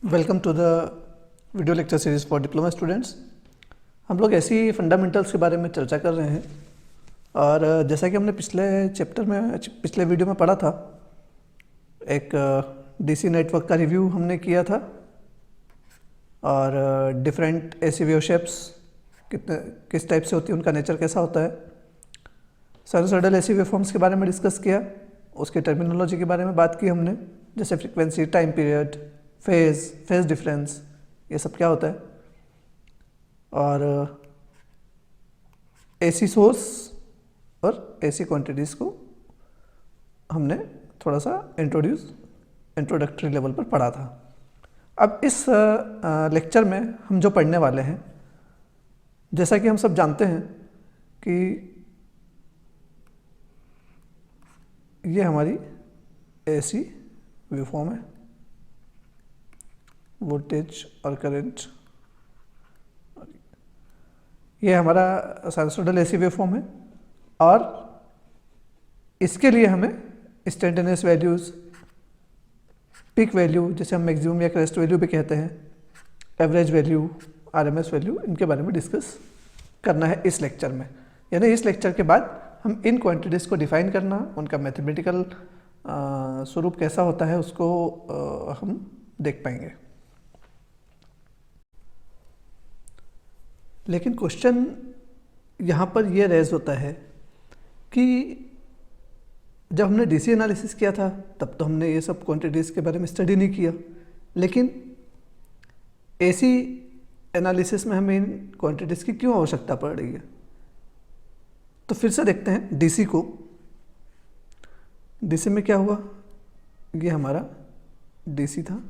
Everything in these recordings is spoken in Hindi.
Welcome to the video lecture series for diploma students. हम लोग ऐसी फंडामेंटल्स के बारे में चर्चा कर रहे हैं और जैसा कि हमने पिछले वीडियो में पढ़ा था, एक डीसी नेटवर्क का रिव्यू हमने किया था और डिफरेंट एसी वेव शेप्स किस टाइप से होती है, उनका नेचर कैसा होता है। साइनसॉइडल एसी वेव फॉर्म्स के बारे में डिस्कस किया, उसकी टर्मिनोलॉजी के बारे में बात की हमने, जैसे frequency, time period, phase difference, ये सब क्या होता है। और एसी सोर्स और एसी क्वांटिटीज़ को हमने थोड़ा सा इंट्रोडक्टरी लेवल पर पढ़ा था। अब इस लेक्चर में हम जो पढ़ने वाले हैं, जैसा कि हम सब जानते हैं कि ये हमारी एसी वेवफॉर्म है, वोल्टेज और करंट। ये हमारा साइनसॉइडल एसी वेवफॉर्म है और इसके लिए हमें इंस्टेंटेनियस वैल्यूज़, पीक वैल्यू जिसे हम मैक्सिमम या क्रेस्ट वैल्यू भी कहते हैं, एवरेज वैल्यू, आरएमएस वैल्यू, इनके बारे में डिस्कस करना है इस लेक्चर में। यानी इस लेक्चर के बाद हम इन क्वांटिटीज़ को डिफाइन करना, उनका मैथमेटिकल स्वरूप कैसा होता है उसको हम देख पाएंगे। लेकिन क्वेश्चन यहाँ पर यह रेज होता है कि जब हमने डीसी एनालिसिस किया था तब तो हमने ये सब क्वांटिटीज़ के बारे में स्टडी नहीं किया, लेकिन एसी एनालिसिस में हमें इन क्वांटिटीज़ की क्यों आवश्यकता पड़ रही है। तो फिर से देखते हैं डीसी को। डीसी में क्या हुआ, ये हमारा डीसी था,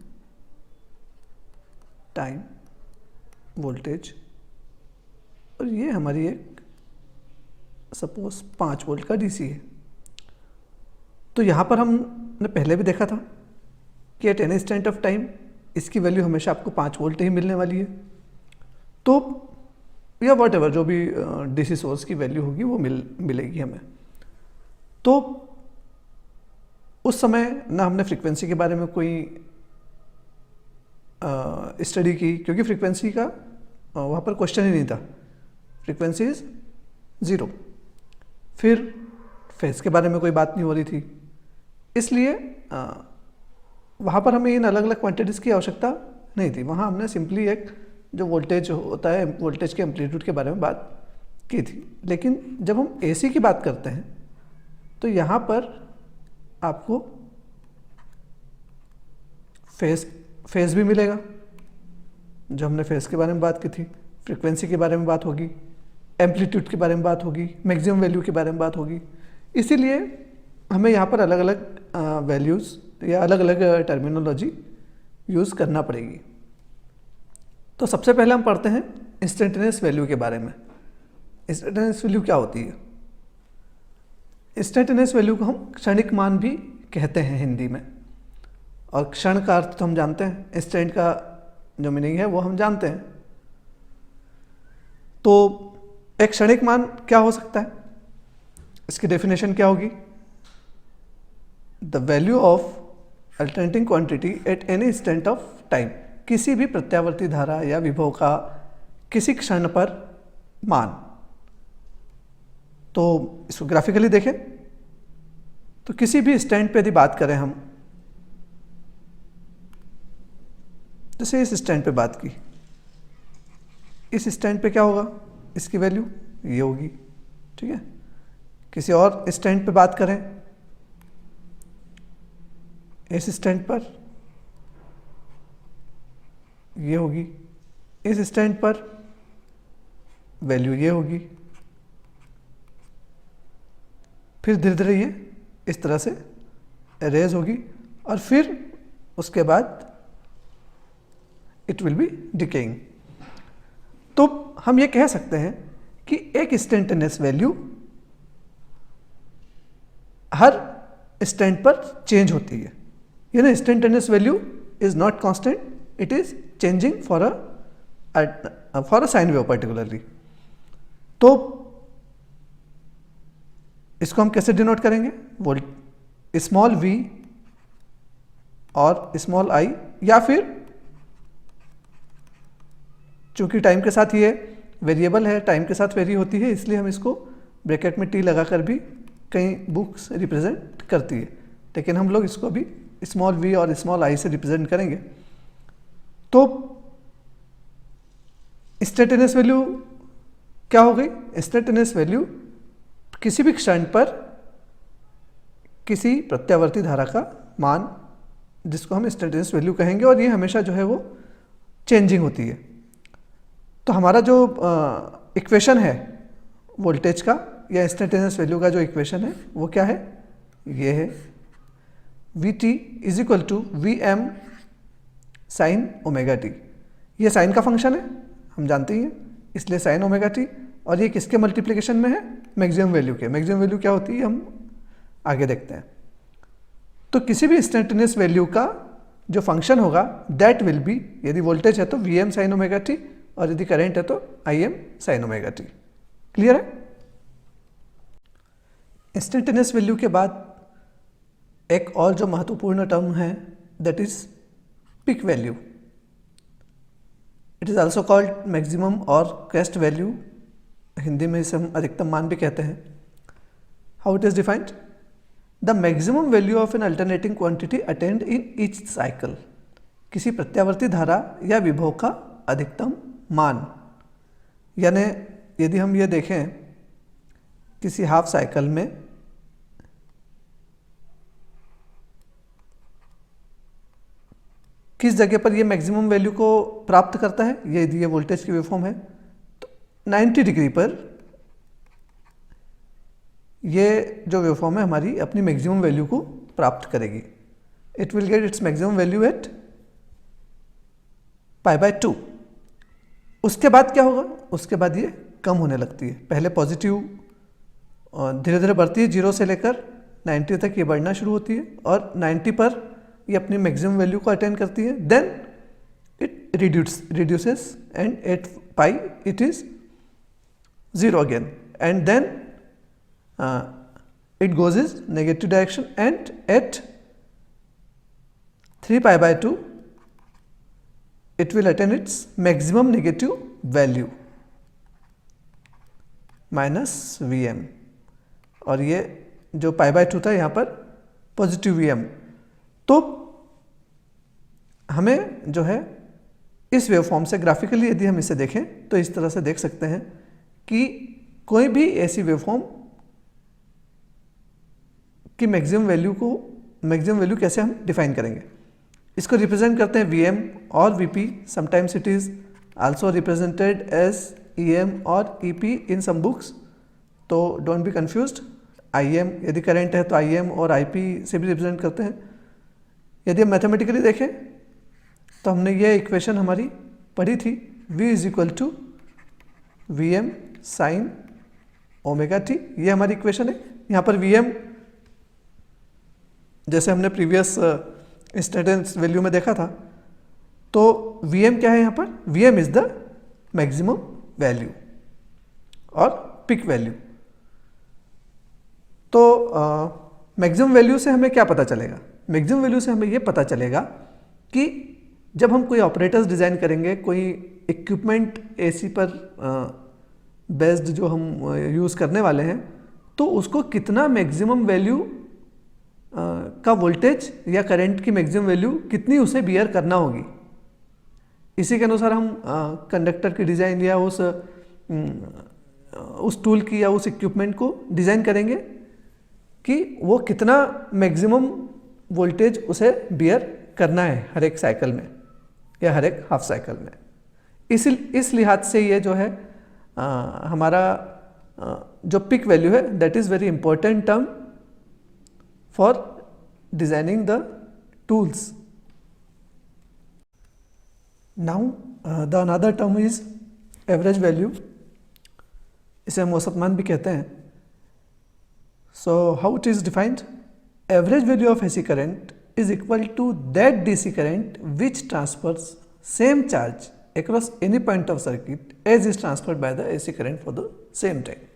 टाइम, वोल्टेज, और ये हमारी एक सपोज 5 वोल्ट का डीसी है। तो यहाँ पर हमने पहले भी देखा था कि at any instant of time इसकी वैल्यू हमेशा आपको 5 वोल्ट ही मिलने वाली है। तो या वॉट एवर जो भी डीसी सोर्स की वैल्यू होगी वो मिलेगी हमें। तो उस समय ना हमने फ्रीक्वेंसी के बारे में कोई स्टडी की, क्योंकि फ्रीक्वेंसी का वहाँ पर क्वेश्चन ही नहीं था, फ्रीक्वेंसी इज 0। फिर फेज के बारे में कोई बात नहीं हो रही थी, इसलिए वहाँ पर हमें इन अलग अलग क्वांटिटीज़ की आवश्यकता नहीं थी। वहाँ हमने सिंपली एक जो वोल्टेज होता है, वोल्टेज के एम्पलीट्यूड के बारे में बात की थी। लेकिन जब हम एसी की बात करते हैं तो यहाँ पर आपको फेज भी मिलेगा, जो हमने फेज के बारे में बात की थी, फ्रीक्वेंसी के बारे में बात होगी, एम्पलीट्यूड के बारे में बात होगी, मैक्सिमम वैल्यू के बारे में बात होगी। इसीलिए हमें यहाँ पर अलग अलग वैल्यूज़ या अलग अलग टर्मिनोलॉजी यूज़ करना पड़ेगी। तो सबसे पहले हम पढ़ते हैं इंस्टेंटेनियस वैल्यू के बारे में। इंस्टेंटेनियस वैल्यू क्या होती है? इंस्टेंटेनियस वैल्यू को हम क्षणिक मान भी कहते हैं हिंदी में, और क्षण का अर्थ तो हम जानते हैं, इंस्टेंट का जो मीनिंग है वो हम जानते हैं। तो एक क्षणिक मान क्या हो सकता है, इसकी डेफिनेशन क्या होगी? The value of alternating quantity at any instant of time, किसी भी प्रत्यावर्ती धारा या विभव का किसी क्षण पर मान। तो इसको ग्राफिकली देखें तो किसी भी स्टैंड पे यदि बात करें हम, जैसे इस स्टैंड पे बात की, इस स्टैंड पे क्या होगा, इसकी वैल्यू ये होगी, ठीक है। किसी और स्टैंड पे बात करें, इस स्टैंड पर ये होगी, इस स्टैंड पर वैल्यू ये होगी। फिर धीरे धीरे ये इस तरह से रेज होगी और फिर उसके बाद इट विल बी डिकेइंग। तो हम ये कह सकते हैं कि एक इंस्टेंटेनियस वैल्यू हर स्टैंड पर चेंज होती है। यानी instantaneous value is not constant, it is changing for a sine wave particularly. तो इसको हम कैसे डिनोट करेंगे? स्मॉल v और स्मॉल i, या फिर चूँकि टाइम के साथ ये वेरिएबल है, टाइम के साथ वेरी होती है, इसलिए हम इसको ब्रैकेट में टी लगा कर भी कई बुक्स रिप्रेजेंट करती है, लेकिन हम लोग इसको अभी स्मॉल वी और स्मॉल आई से रिप्रेजेंट करेंगे। तो इंस्टेंटेनियस वैल्यू क्या हो गई? इंस्टेंटेनियस वैल्यू किसी भी क्षण पर किसी प्रत्यावर्ती धारा का मान, जिसको हम इंस्टेंटेनियस वैल्यू कहेंगे, और ये हमेशा जो है वो चेंजिंग होती है। तो हमारा जो इक्वेशन है वोल्टेज का या इंस्टेंटेनियस वैल्यू का जो इक्वेशन है वो क्या है? ये है V T is equal to V M sine omega T. ये साइन का फंक्शन है, हम जानते ही हैं, इसलिए साइन ओमेगा टी। और ये किसके मल्टीप्लिकेशन में है? मैक्सिमम वैल्यू के। मैक्सिमम वैल्यू क्या होती है हम आगे देखते हैं। तो किसी भी इंस्टेंटेनियस वैल्यू का जो फंक्शन होगा दैट विल बी, यदि वोल्टेज है तो V M sine omega T, और यदि करंट है तो I M sine omega T. Clear है? इंस्टेंटेनियस वैल्यू के बाद एक और जो महत्वपूर्ण टर्म है that is peak value. It is also called maximum और क्रेस्ट वैल्यू, हिंदी में इसे हम अधिकतम मान भी कहते हैं। How it is defined? The maximum value of an alternating quantity attend in each cycle. किसी प्रत्यावर्ती धारा या विभव का अधिकतम मान, यानी यदि हम ये देखें किसी हाफ साइकिल में किस जगह पर ये मैक्सिमम वैल्यू को प्राप्त करता है, ये यदि ये वोल्टेज की वेवफॉर्म है तो 90 डिग्री पर ये जो वेवफॉर्म है हमारी अपनी मैक्सिमम वैल्यू को प्राप्त करेगी। It will get its maximum value at π/2। उसके बाद क्या होगा? उसके बाद ये कम होने लगती है। पहले पॉजिटिव धीरे धीरे बढ़ती है, 0 से लेकर 90 तक ये बढ़ना शुरू होती है, और 90 पर ये अपनी मैक्सिमम वैल्यू को अटेंड करती है। Then it reduces and at pi it is 0 again, and then it goes is negative direction, and at 3π/2 it will attain its maximum negative value minus Vm, और ये जो π/2 था यहाँ पर पॉजिटिव Vm। तो हमें जो है इस वेवफॉर्म से ग्राफिकली यदि हम इसे देखें तो इस तरह से देख सकते हैं कि कोई भी ऐसी वेवफॉर्म कि मैक्सिमम वैल्यू कैसे हम डिफाइन करेंगे। इसको रिप्रेजेंट करते हैं Vm और Vp। Sometimes it is also represented as Em और Ep इन सम बुक्स, तो डोंट बी कंफ्यूज्ड। Im यदि करंट है तो Im और Ip से भी रिप्रेजेंट करते हैं। यदि हम मैथमेटिकली देखें तो हमने ये इक्वेशन हमारी पढ़ी थी, V is equal to Vm sine omega T. ये हमारी इक्वेशन है। यहाँ पर Vm जैसे हमने प्रीवियस इंस्टेंटेनियस वैल्यू में देखा था, तो Vm क्या है यहाँ पर? Vm is the maximum value और पिक वैल्यू। तो मैक्सिमम वैल्यू से हमें क्या पता चलेगा? मैक्सिमम वैल्यू से हमें ये पता चलेगा कि जब हम कोई ऑपरेटर्स डिज़ाइन करेंगे, कोई इक्विपमेंट एसी पर बेस्ड जो हम यूज़ करने वाले हैं, तो उसको कितना मैक्सिमम वैल्यू का वोल्टेज या करंट की मैक्सिमम वैल्यू कितनी उसे बियर करना होगी, इसी के अनुसार हम कंडक्टर की डिज़ाइन या उस टूल की या उस इक्विपमेंट को डिज़ाइन करेंगे कि वो कितना मैक्सिमम वोल्टेज उसे बियर करना है हर एक साइकिल में या हर एक हाफ साइकिल में। इस लिहाज से ये जो है हमारा जो पिक वैल्यू है that is very important term for designing the tools. Now the another term is average value, इसे हम औसत मान भी कहते हैं। So how it is defined? Average value of AC current is equal to that DC current which transfers same charge across any point of circuit as is transferred by the AC current for the same time.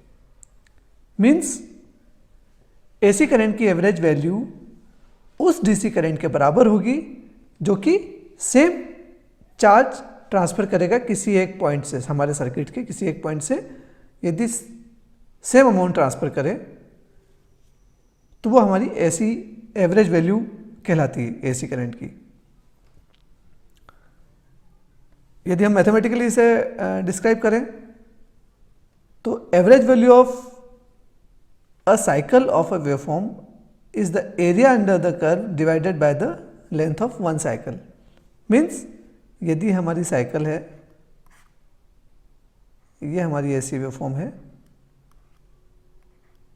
Means AC current की एवरेज वैल्यू उस DC करंट के बराबर होगी जो कि सेम चार्ज ट्रांसफ़र करेगा किसी एक पॉइंट से, हमारे सर्किट के किसी एक पॉइंट से यदि सेम अमाउंट ट्रांसफ़र करे तो वो हमारी एसी एवरेज वैल्यू कहलाती है एसी करंट की। यदि हम मैथमेटिकली इसे डिस्क्राइब करें तो average value of a cycle of a waveform is the area under the curve divided by the length of one cycle. Means यदि हमारी साइकिल है, ये हमारी एसी वेवफॉर्म है,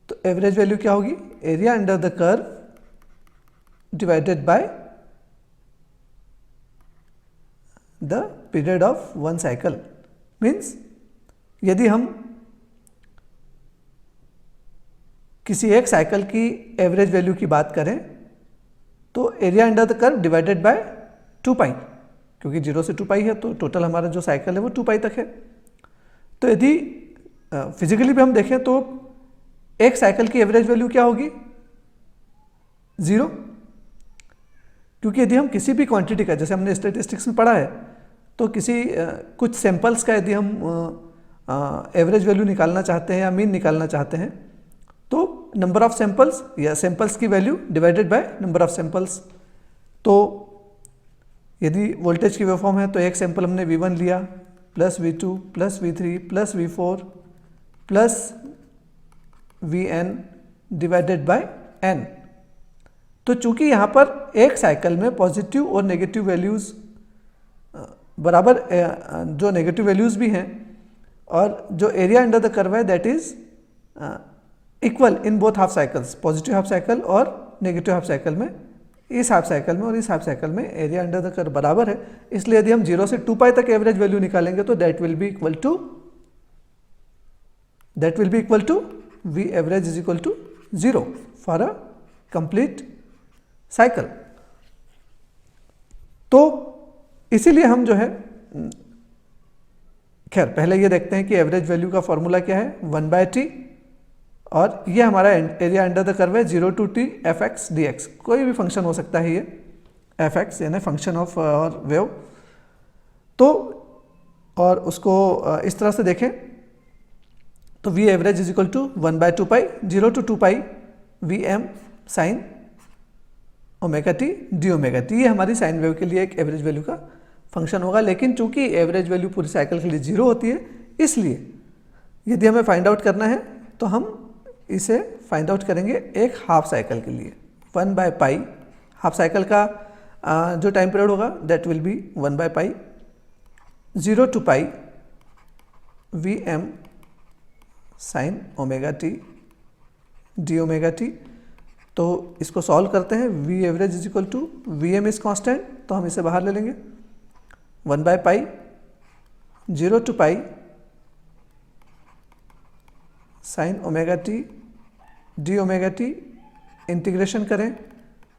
तो एवरेज वैल्यू क्या होगी? Area under the curve divided by the period of one cycle. Means यदि हम किसी एक साइकिल की एवरेज वैल्यू की बात करें तो area under the curve divided by 2 पाई, क्योंकि 0 से 2 पाई है तो टोटल हमारा जो साइकिल है वो 2 पाई तक है। तो यदि फिजिकली भी हम देखें तो एक साइकिल की एवरेज वैल्यू क्या होगी? 0। क्योंकि यदि हम किसी भी क्वांटिटी का, जैसे हमने स्टैटिस्टिक्स में पढ़ा है, तो किसी कुछ सैंपल्स का यदि हम एवरेज वैल्यू निकालना चाहते हैं या मीन निकालना चाहते हैं तो नंबर ऑफ सैंपल्स या सैंपल्स की value divided by number of samples. तो यदि वोल्टेज की वेवफॉर्म है तो एक सैंपल हमने V1 लिया plus V2 plus V3 plus V4 plus Vn divided by n। तो चूंकि यहाँ पर एक साइकिल में पॉजिटिव और नेगेटिव वैल्यूज़ बराबर, जो नेगेटिव वैल्यूज़ भी हैं, और जो एरिया अंडर द कर्व है that is equal in both half cycles, positive half cycle और नेगेटिव हाफ साइकिल में, इस हाफ साइकिल में और इस हाफ साइकिल में एरिया अंडर द कर्व बराबर है। इसलिए यदि हम 0 से 2 पाई तक एवरेज वैल्यू निकालेंगे तो that will be equal to V average is equal to 0 for a complete cycle. तो इसीलिए हम जो है, खैर पहले ये देखते हैं कि एवरेज वैल्यू का फॉर्मूला क्या है, 1/t, और ये हमारा एरिया अंडर द कर्व है 0 to t fx dx। कोई भी फंक्शन हो सकता है ये fx, यानी फंक्शन ऑफ और वेव। तो और उसको इस तरह से देखें तो V average is equal to 1/2 pi 0 to 2 pi Vm sine omega T D omega T. ये हमारी साइन वेव के लिए एक एवरेज वैल्यू का फंक्शन होगा। लेकिन चूंकि एवरेज वैल्यू पूरी साइकिल के लिए 0 होती है, इसलिए यदि हमें फाइंड आउट करना है तो हम इसे फाइंड आउट करेंगे एक हाफ साइकिल के लिए। 1/पाई हाफ साइकिल का जो टाइम पीरियड होगा दैट विल बी 1/पाई 0 to pi Vm sine omega T D omega T. तो इसको सॉल्व करते हैं। V average is equal to Vm is constant, तो हम इसे बाहर ले लेंगे। 1/पाई 0 to पाई sine omega T D omega T, integration करें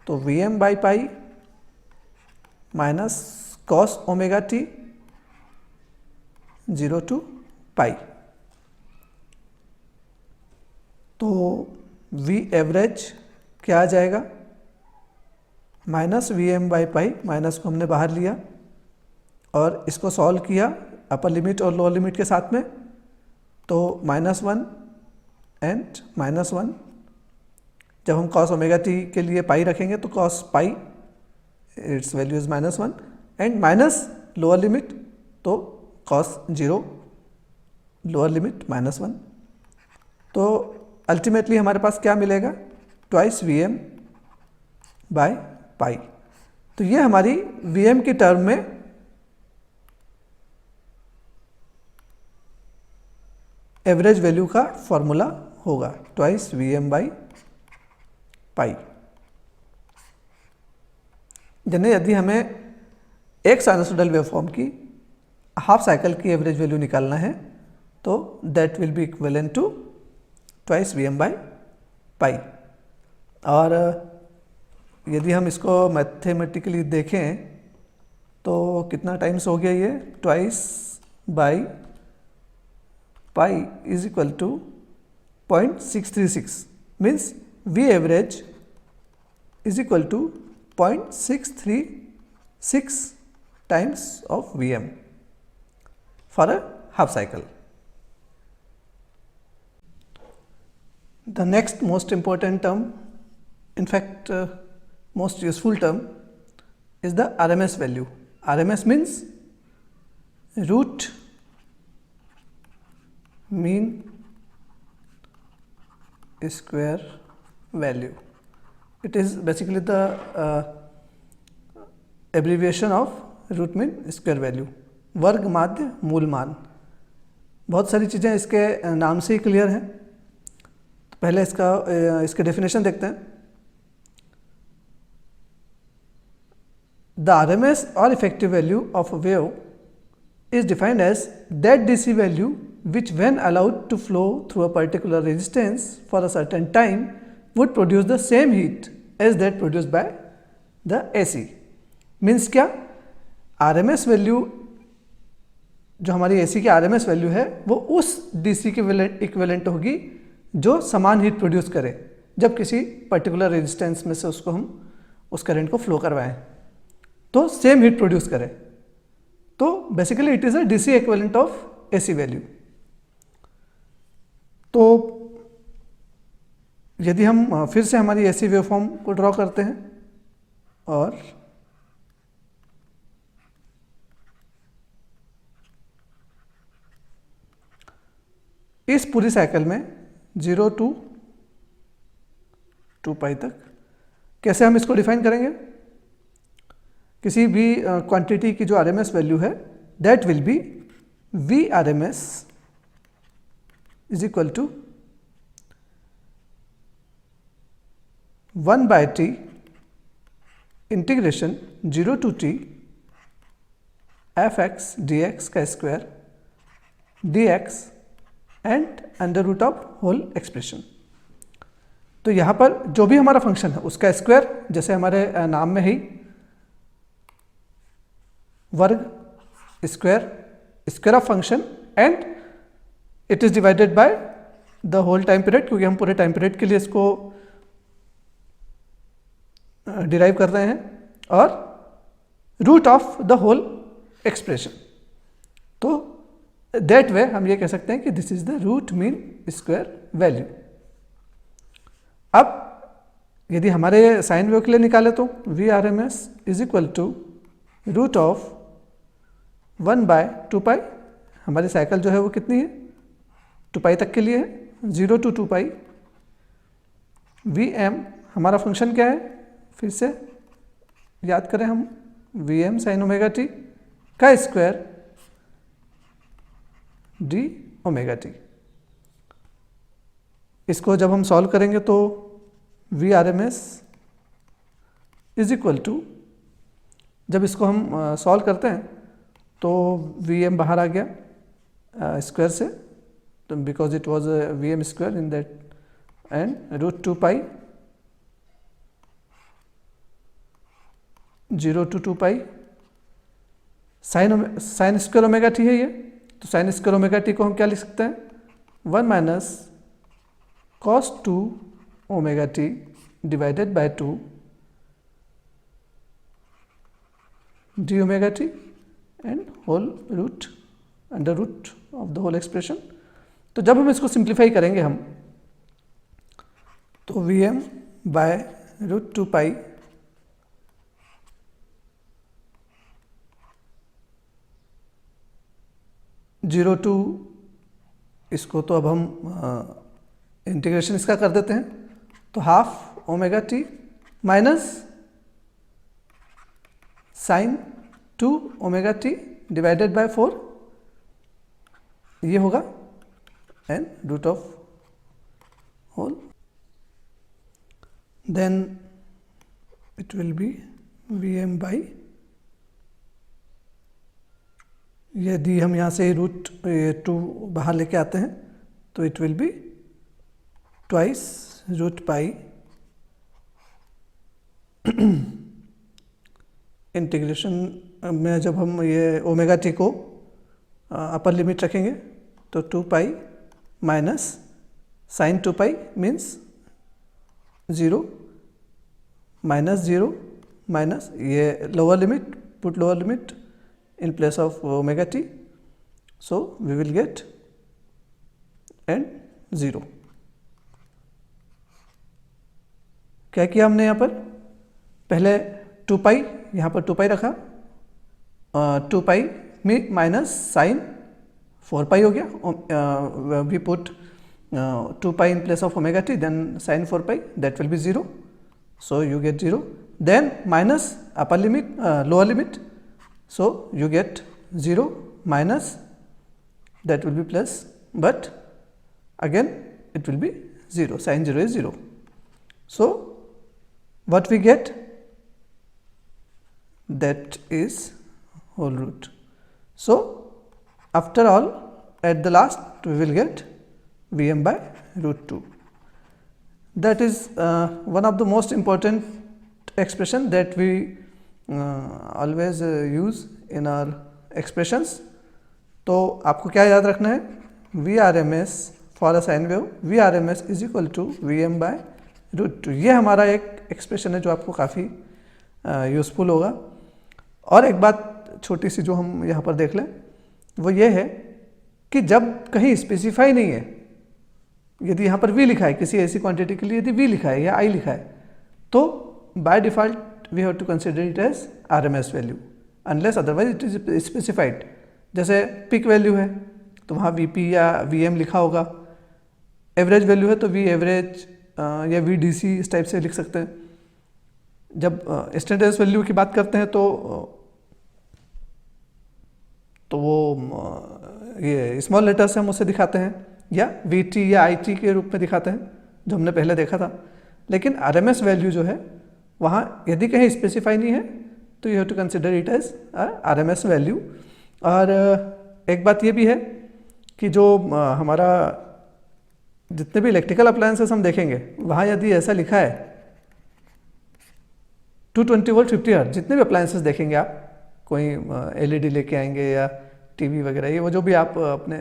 तो Vm/पाई minus cos omega T 0 to पाई। तो V एवरेज क्या आ जाएगा? माइनस Vm/पाई, माइनस को हमने बाहर लिया और इसको सॉल्व किया अपर लिमिट और लोअर लिमिट के साथ में, तो -1 एंड -1। जब हम कॉस ओमेगा टी के लिए पाई रखेंगे तो cos pi its value is -1 and minus lower limit तो कॉस 0, लोअर लिमिट -1। तो अल्टीमेटली हमारे पास क्या मिलेगा? ट्वाइस Vm/पाई। तो ये हमारी Vm की टर्म में एवरेज वैल्यू का फॉर्मूला होगा, ट्वाइस Vm/पाई। यानी यदि हमें एक साइनसोइडल वेवफॉर्म की हाफ साइकिल की एवरेज वैल्यू निकालना है तो that will be equivalent to twice Vm/पाई। और यदि हम इसको मैथमेटिकली देखें तो कितना टाइम्स हो गया ये? Twice by pi is equal to 0.636, means V average is equal to 0.636 times of Vm। for a half cycle. The next most important term, in fact most useful term, is the RMS value. RMS means root mean square value. It is basically the abbreviation of root mean square value, वर्ग माध्य मूल मान. बहुत सारी चीज़ें इसके नाम से ही क्लियर हैं. तो पहले इसके डेफिनेशन देखते हैं. द RMS और effective value of a wave is defined as that DC value which when allowed to flow through a particular resistance for a certain time would produce the same heat as that produced by the AC. Means क्या, RMS वैल्यू जो हमारी AC की RMS वैल्यू है वो उस DC के इक्विवेलेंट होगी जो समान हीट प्रोड्यूस करे जब किसी पर्टिकुलर रेजिस्टेंस में से उसको हम उस करंट को फ्लो करवाएं तो सेम हीट प्रोड्यूस करे. तो basically it is a DC equivalent of AC value. तो यदि हम फिर से हमारी AC वेवफॉर्म को ड्रॉ करते हैं और इस पूरी साइकिल में 0 to 2 पाई तक कैसे हम इसको डिफाइन करेंगे. किसी भी क्वांटिटी की जो RMS वैल्यू है that will be VRMS is equal to 1/T integration 0 to T fx dx का square dx and under root of whole expression. तो यहाँ पर जो भी हमारा फंक्शन है उसका स्क्वायर, जैसे हमारे नाम में ही वर्ग square of function and it is divided by the whole time period, क्योंकि हम पूरे टाइम पीरियड के लिए इसको डिराइव कर रहे हैं, और root of the whole expression. तो दैट वे हम ये कह सकते हैं कि this is the root mean square value. अब यदि हमारे साइन वेव के लिए निकाले तो VRMS is equal to root of 1/2 pi. हमारी साइकिल जो है वो कितनी है, 2 पाई तक के लिए है, 0 to 2 पाई. VM हमारा फंक्शन क्या है, फिर से याद करें हम, VM sin ओमेगा टी का स्क्वायर d ओमेगा टी. इसको जब हम सॉल्व करेंगे तो VRMS इज इक्वल टू, जब इसको हम सॉल्व करते हैं तो VM बाहर आ गया स्क्वायर से, तो because it was VM square in that, and root 2 pi 0 to 2 pi sine square omega t है ये. तो साइन स्क्वायर ओमेगा टी को हम क्या लिख सकते हैं, 1 minus cos 2 omega t divided by 2 d omega t and whole root under root of the whole expression. तो जब हम इसको सिंप्लीफाई करेंगे हम, तो VM by root 2 pi zero to, इसको तो अब हम इंटीग्रेशन इसका कर देते हैं, तो half omega t minus sine 2 omega t divided by 4, ये होगा and root of whole, then it will be VM by, यदि हम यहाँ से रूट 2 बाहर लेके आते हैं तो it will be twice root pi integration में जब हम ये ओमेगा टी को अपर लिमिट रखेंगे तो 2 pi minus sine 2 pi means 0 minus 0 minus ये lower limit, put lower limit in place of omega t, so we will get and 0। क्या किया हमने यहाँ पर, पहले 2 पाई, यहाँ पर 2 पाई रखा, 2 पाई में माइनस साइन 4 पाई हो गया, we put 2 pi in place of omega t, then sin 4 pi, that will be 0, so you get 0, then minus upper limit, lower limit, so you get 0 minus, that will be plus, but again it will be 0, sin 0 is 0, so what we get, that is whole root. So after all, at the last we will get Vm by root 2. That is one of the most important expression that we always use in our expressions. तो आपको क्या याद रखना है, Vrms for a sine wave, Vrms is equal to Vm by root 2. ये हमारा एक एक्सप्रेशन है जो आपको काफ़ी यूज़फुल होगा। और एक बात छोटी सी जो हम यहाँ पर देख लें, वो ये है कि जब कहीं स्पेसिफाई नहीं है, यदि यहाँ पर v लिखा है किसी ऐसी क्वांटिटी के लिए, यदि v लिखा है या i लिखा है, तो by default we have to consider it as RMS value unless otherwise it is specified. जैसे पिक वैल्यू है तो वहाँ VP या VM लिखा होगा, एवरेज वैल्यू है तो V एवरेज या VDC इस टाइप से लिख सकते हैं। जब स्टैंडर्ड वैल्यू की बात करते हैं तो वो ये स्मॉल लेटर से हम उसे दिखाते हैं, या VT या IT के रूप में दिखाते हैं, जो हमने पहले देखा था। लेकिन RMS वैल्यू जो है वहाँ यदि कहीं स्पेसिफाई नहीं है तो you have to consider it as RMS value. और एक बात ये भी है कि जो हमारा जितने भी इलेक्ट्रिकल अप्लायंसेस हम देखेंगे, वहाँ यदि ऐसा लिखा है 220 वोल्ट 50 हर्ट्ज, जितने भी अप्लायंसेस देखेंगे आप, कोई LED लेके आएंगे या TV वगैरह, ये वो जो भी आप अपने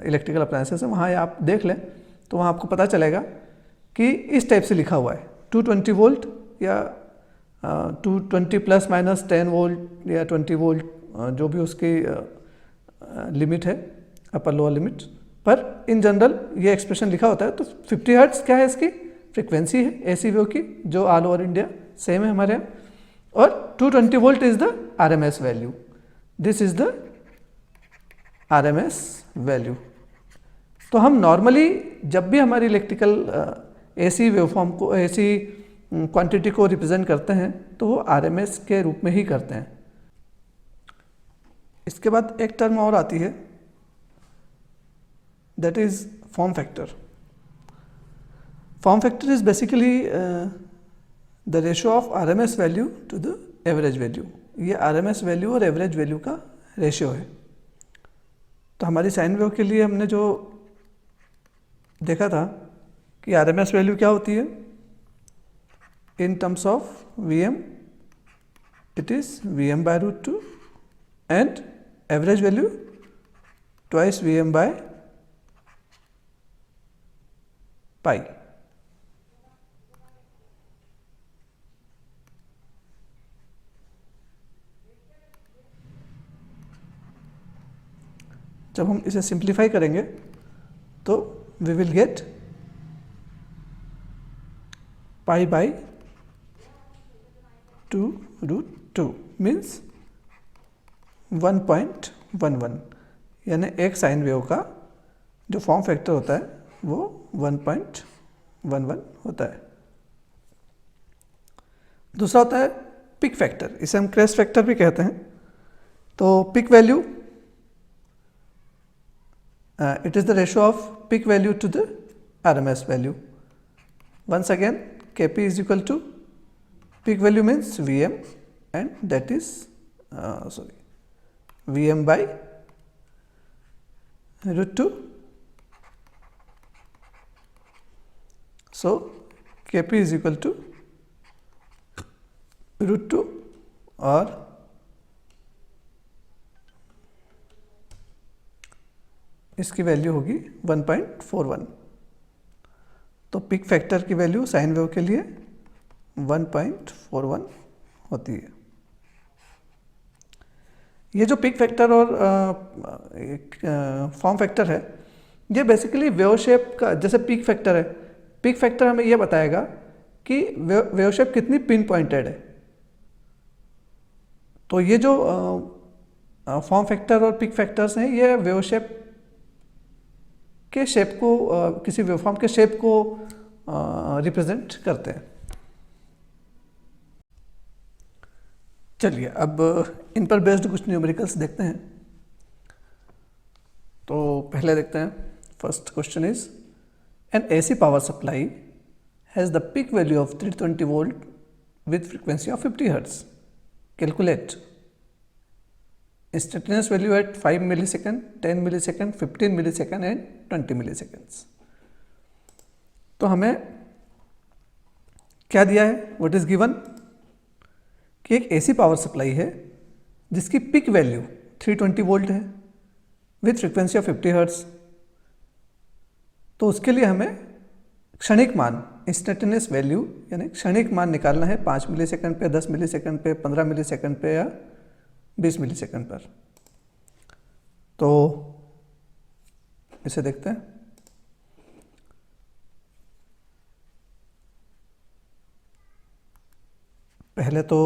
इलेक्ट्रिकल अप्लायंसेस हैं वहाँ आप देख लें तो वहाँ आपको पता चलेगा कि इस टाइप से लिखा हुआ है 220 वोल्ट या 220 प्लस माइनस 10 वोल्ट या 20 वोल्ट, जो भी उसकी लिमिट है, अपर लोअर लिमिट। पर इन जनरल ये एक्सप्रेशन लिखा होता है। तो 50 हर्ट्ज क्या है, इसकी फ्रिक्वेंसी है AC वेव की, जो ऑल ओवर इंडिया सेम है हमारे यहाँ, और 220 volt is the RMS value, this is the RMS value. तो हम नॉर्मली जब भी हमारी इलेक्ट्रिकल AC वेवफॉर्म को, AC क्वांटिटी को रिप्रेजेंट करते हैं तो वो RMS के रूप में ही करते हैं। इसके बाद एक टर्म और आती है, that is form factor. Form factor is basically the ratio of RMS value to the average value. ये RMS वैल्यू और एवरेज वैल्यू का रेशियो है। तो हमारी साइन वेव के लिए हमने जो देखा था कि RMS वैल्यू क्या होती है in terms of Vm, it is Vm by root 2 and average value twice Vm by pi। जब हम इसे सिंप्लीफाई करेंगे तो we will get pi by 2 root 2 means 1.11, यानी एक साइन वेव का जो फॉर्म फैक्टर होता है वो 1.11 होता है। दूसरा होता है पिक फैक्टर, इसे हम क्रेस्ट फैक्टर भी कहते हैं। तो peak value, it is the ratio of peak value to the RMS value. Once again, Kp is equal to peak value means Vm, and that is Vm by root 2. So Kp is equal to root 2 और इसकी वैल्यू होगी 1.41। तो पिक फैक्टर की वैल्यू साइन वेव के लिए 1.41 होती है। ये जो पिक फैक्टर और फॉर्म फैक्टर है, ये बेसिकली वेव शेप का, जैसे पिक फैक्टर है, पिक फैक्टर हमें ये बताएगा कि वेव शेप कितनी पिन पॉइंटेड है। तो ये जो फॉर्म फैक्टर और पिक फैक्टर्स हैं, ये वेव शेप के शेप को, किसी वेवफॉर्म के शेप को रिप्रेजेंट करते हैं। चलिए अब इन पर बेस्ड कुछ न्यूमेरिकल्स देखते हैं। तो पहले देखते हैं, first question is an AC power supply has the peak value of 320 volt with frequency of 50 hertz. Calculate instantaneous value at 5 millisecond, 10 millisecond, 15 millisecond and 20 milliseconds. तो हमें क्या दिया है, व्हाट इज गिवन, कि एक एसी पावर सप्लाई है जिसकी पिक वैल्यू 320 वोल्ट है विथ फ्रीक्वेंसी ऑफ 50 हर्ट्ज। तो उसके लिए हमें क्षणिक मान, इंस्टेंटेनियस वैल्यू यानी क्षणिक मान निकालना है 5 मिलीसेकंड पे, 10 मिलीसेकंड पे, 15 मिलीसेकंड पे या 20 मिलीसेकंड पर। तो इसे देखते हैं। पहले तो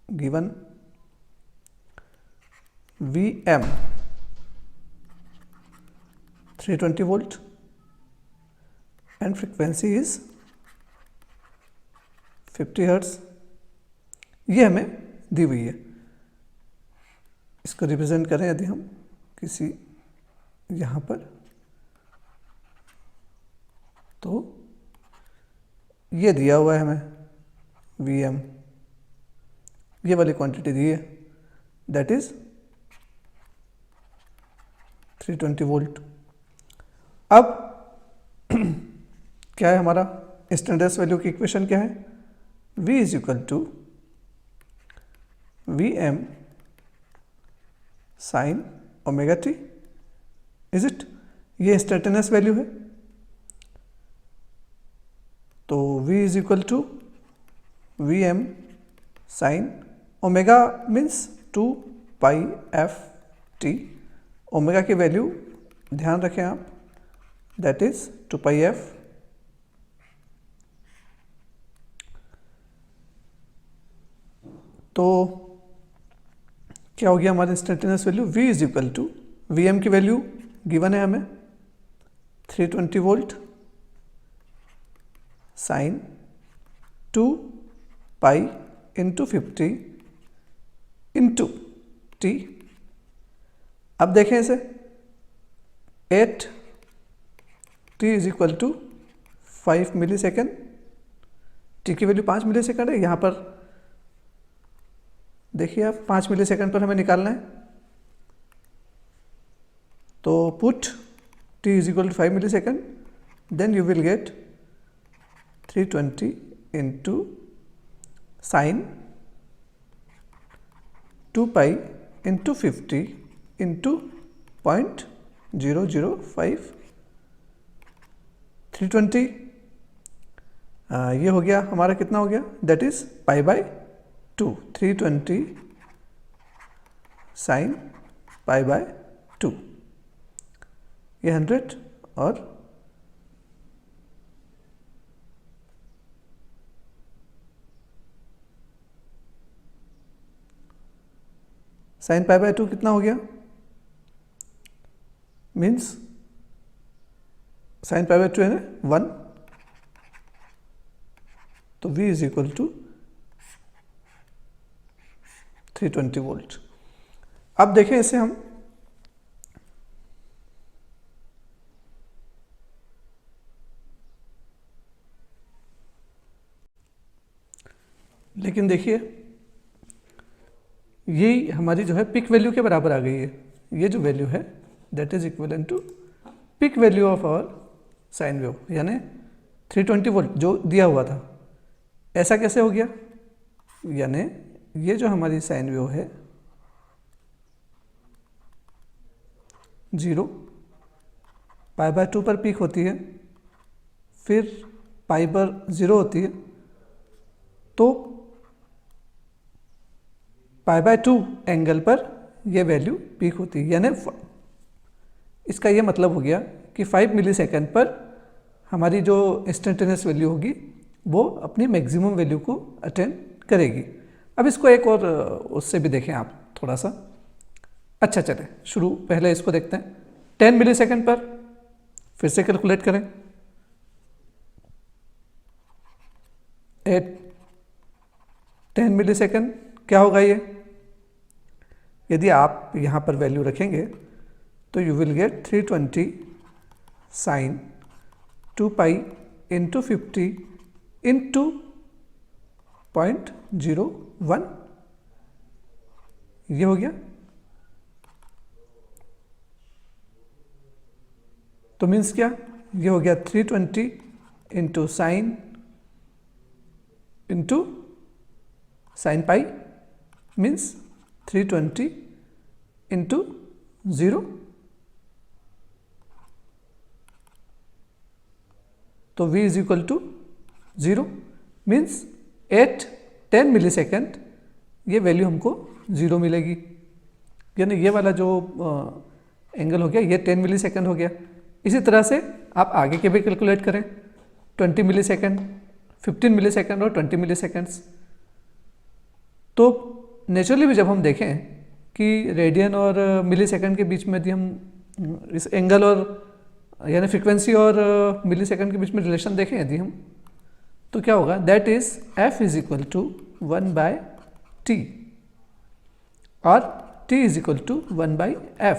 given Vm 320 volt and frequency is 50 hertz, ये हमें दी हुई है। इसको रिप्रेजेंट करें यदि हम किसी यहाँ पर, तो ये दिया हुआ है हमें Vm, ये वाली क्वांटिटी दी है, दैट इज 320 वोल्ट। अब क्या है हमारा इंस्टेंटेनियस वैल्यू की इक्वेशन क्या है, V is equal to Vm sine omega t, is it, ये इंस्टेंटेनियस वैल्यू है। तो V is equal to Vm sine omega means 2 pi f t. Omega की वैल्यू ध्यान रखें आप, दैट इज 2 पाई एफ। तो क्या हो गया हमारा instantaneous value, V is equal to Vm की वैल्यू गिवन है हमें 320 volt sine 2 pi into 50 into t. अब देखें इसे, 8 t is equal to 5 milli second, t की वैल्यू 5 मिली सेकेंड है। यहाँ पर देखिए आप 5 मिली सेकेंड पर हमें निकालना है, तो put t is equal to 5 milli second, then you will get 320 into sine 2 pi into 50 into 0.005, 320। ये हो गया हमारा, कितना हो गया, that is pi by 2, 320 sine pi by 2, ये 100 और साइन पाई बाय 2 कितना हो गया, मीन्स साइन पाई बाय 2 है ना 1, तो V is equal to 320 volt. अब देखें इसे हम, लेकिन देखिए ये हमारी जो है पिक वैल्यू के बराबर आ गई है। ये जो वैल्यू है that is equivalent to peak value of our sine wave, यानी 320 वोल्ट जो दिया हुआ था। ऐसा कैसे हो गया, यानी ये जो हमारी साइन वेव है 0 पाई बाय 2 पर पीक होती है, फिर पाई पर 0 होती है, तो π/2 एंगल पर ये वैल्यू पीक होती है, यानी इसका ये मतलब हो गया कि 5 मिलीसेकंड पर हमारी जो इंस्टेंटेनियस वैल्यू होगी वो अपनी मैक्सिमम वैल्यू को अटेन करेगी। अब इसको एक और उससे भी देखें आप थोड़ा सा। अच्छा चले शुरू पहले इसको देखते हैं। 10 मिलीसेकंड पर फिर से कैलकुलेट करें। एट 10 मिलीसेकंड क्या होगा ये? यदि आप यहाँ पर वैल्यू रखेंगे तो you will get 320 sine 2 pi into 50 into 0.01, ये हो गया। तो मीन्स क्या, ये हो गया 320 into sine pi means 320 into 0। तो v is equal to 0 means at 10 millisecond ये वैल्यू हमको 0 मिलेगी। यानी ये वाला जो एंगल हो गया ये 10 मिलीसेकंड हो गया। इसी तरह से आप आगे के भी कैलकुलेट करें, 20 मिलीसेकंड, 15 मिलीसेकंड और 20 मिलीसेकंड्स। तो नेचुरली भी जब हम देखें कि रेडियन और मिलीसेकंड के बीच में यदि हम इस एंगल और यानी फ्रीक्वेंसी और मिलीसेकंड के बीच में रिलेशन देखें यदि हम, तो क्या होगा, that is f is equal to 1/t और t is equal to 1/f।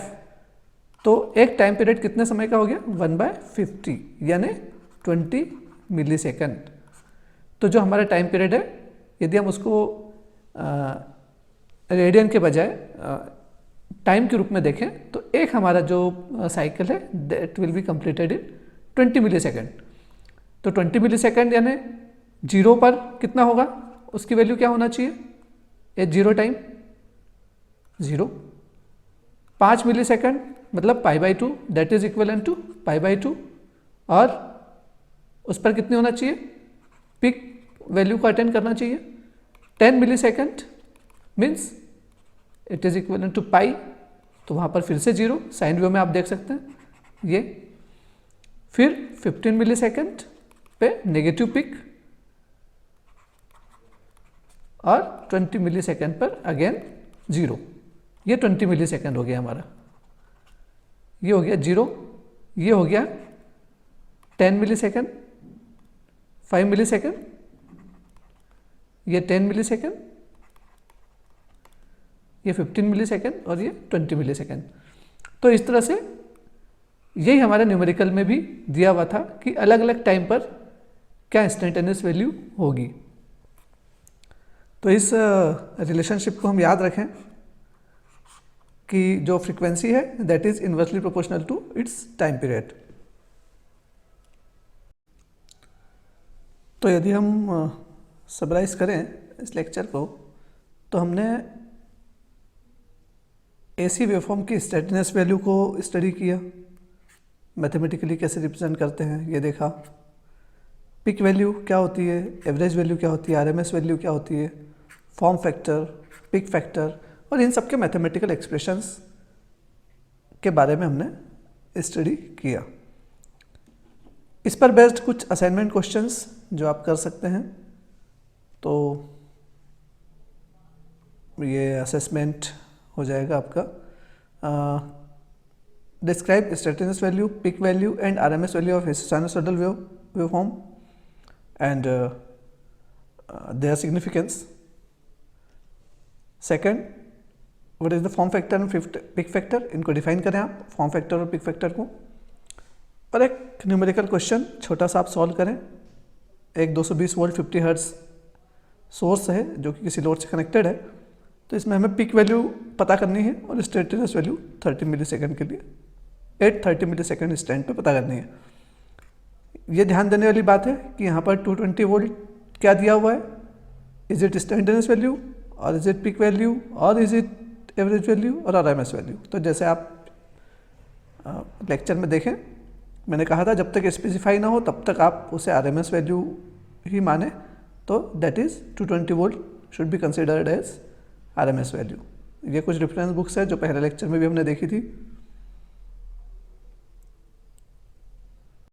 तो एक टाइम पीरियड कितने समय का हो गया, 1/50 यानी 20 मिलीसेकंड। तो जो हमारा टाइम पीरियड है यदि हम उसको रेडियन के बजाय टाइम के रूप में देखें तो एक हमारा जो साइकिल है that will be completed in 20 millisecond. तो 20 मिलीसेकंड यानी 0 पर कितना होगा, उसकी वैल्यू क्या होना चाहिए, एट 0 टाइम 0। 5 मिलीसेकंड मतलब π/2 दैट इज इक्वल टू π/2 और उस पर कितनी होना चाहिए, पिक वैल्यू को अटेंड करना चाहिए। 10 millisecond means it is equal to pi, तो वहाँ पर फिर से 0 साइन वेव में आप देख सकते हैं ये। फिर 15 मिलीसेकंड पे नेगेटिव पिक और 20 मिलीसेकंड पर अगेन 0। ये 20 मिलीसेकंड हो गया हमारा, ये हो गया 0, ये हो गया 10 मिलीसेकंड, 5 मिलीसेकंड, ये 10 मिलीसेकंड, ये 15 मिलीसेकंड और ये 20 मिलीसेकंड। तो इस तरह से यही हमारा न्यूमेरिकल में भी दिया हुआ था कि अलग अलग टाइम पर क्या इंस्टेंटेनियस वैल्यू होगी। तो इस रिलेशनशिप को हम याद रखें कि जो फ्रीक्वेंसी है that is inversely proportional to its time period. तो यदि हम समराइज करें इस लेक्चर को, तो हमने एसी वेवफॉर्म की इंस्टेंटेनियस वैल्यू को स्टडी किया, मैथमेटिकली कैसे रिप्रेजेंट करते हैं ये देखा, पिक वैल्यू क्या होती है, एवरेज वैल्यू क्या होती है, आरएमएस वैल्यू क्या होती है, फॉर्म फैक्टर, पिक फैक्टर और इन सब के मैथमेटिकल एक्सप्रेशंस के बारे में हमने स्टडी किया। इस पर बेस्ड कुछ असाइनमेंट क्वेश्चंस जो आप कर सकते हैं। तो ये असेसमेंट हो जाएगा आपका, describe instantaneous value, peak value and RMS value of sinusoidal waveform and their significance. Second, what is the form factor and peak factor, इनको डिफाइन करें आप फॉर्म फैक्टर और पिक फैक्टर को। और एक न्यूमेरिकल क्वेश्चन छोटा सा आप सॉल्व करें। एक 220 वोल्ट 50 हर्ट्ज सोर्स है जो कि किसी लोड से कनेक्टेड है। तो इसमें हमें पिक वैल्यू पता करनी है और इंस्टेंटेनियस वैल्यू 30 मिलीसेकंड के लिए 30 मिलीसेकंड इंस्टेंट पे पता करनी है। ये ध्यान देने वाली बात है कि यहाँ पर 220 वोल्ट क्या दिया हुआ है, इज इट इंस्टेंटेनियस वैल्यू और इज इट पिक वैल्यू और इज इट एवरेज वैल्यू और आरएमएस वैल्यू। तो जैसे आप लेक्चर में देखें, मैंने कहा था जब तक स्पेसिफाई ना हो तब तक आप उसे आरएमएस वैल्यू ही माने। तो that is 220 volt should be considered as RMS value. ये कुछ रेफरेंस बुक्स है जो पहले लेक्चर में भी हमने देखी थी।